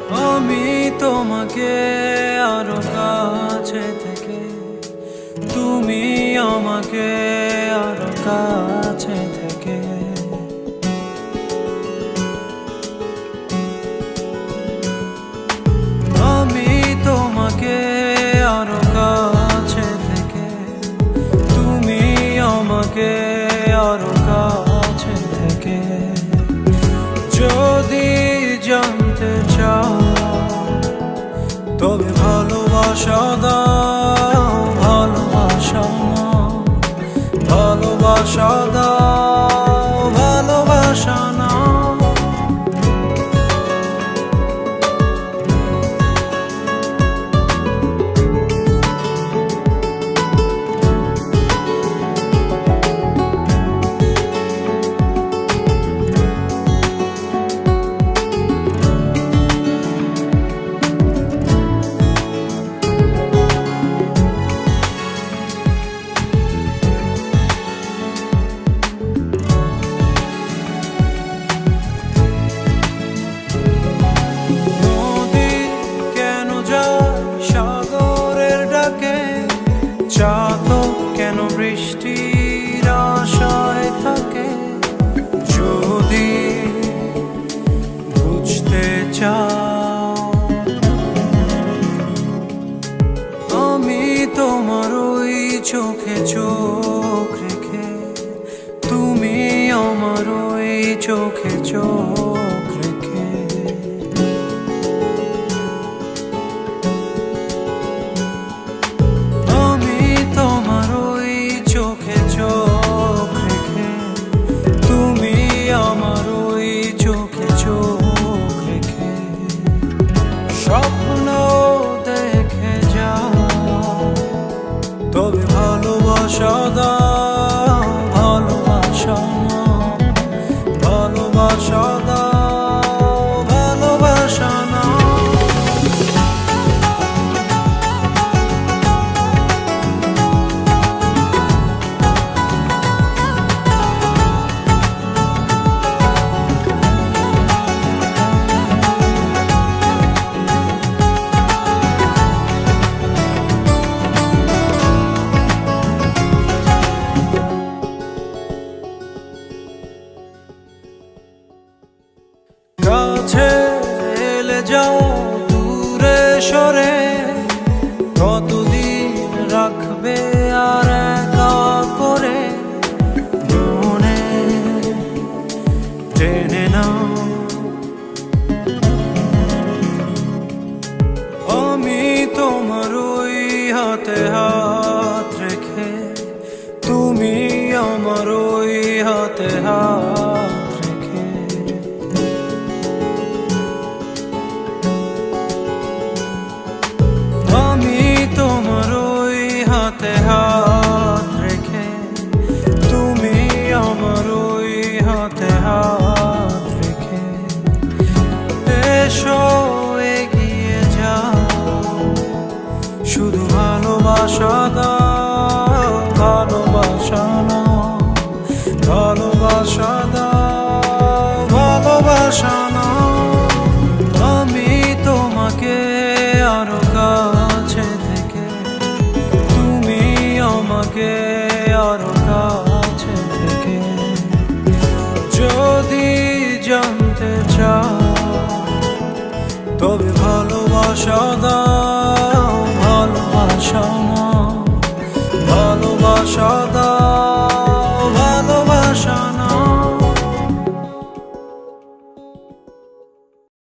আমি তোমাকে আরো কাছে থেকে, তুমি আমাকে আরো কাছে থেকে। আমি তোমাকে আরো কাছে থেকে, তুমি আমাকে আরো কাছে থেকে। যদি জানতে চাও তবে ভালোবাসা দাও, ভালোবাসা নাও, ভালোবাসা দাও, ভালোবাসা নাও। চাতক কেন বৃষ্টির আশায় থাকে? যদি বুঝতে চাও, আমি তোমার ওই চোখে চোখ রেখে, তুমি আমার ওই চোখে চোখ রেখে। স্বপ্ন দেখে যাও, তবে ভালোবাসা দাও, ভালোবাসা নাও, ভালোবাসা দাও, ভালোবাসা নাও। কাছে এলে যাও দূরে সরে, কতদিন রাখবে আর একা করে? মনে টেনে নাও, আমি তোমার ওই হাতে হাত রেখে, তুমি আমার ওই হাতে হাত রেখে। আমি তোমার ওই হাতে হাত রেখে, তুমি আমার ওই হাতে হাত রেখে। এসো এগিয়ে যাও, শুধু ভালোবাসা দাও, ভালোবাসা নাও, ভালোবাসা দাও, ভালোবাসা নাও। আমি তোমাকে আরো কাছে থেকে, তুমি আমাকে আরো কাছে থেকে। যদি জানতে চাও তবে ভালোবাসা দাও, ভালোবাসা নাও, ভালোবাসা দাও।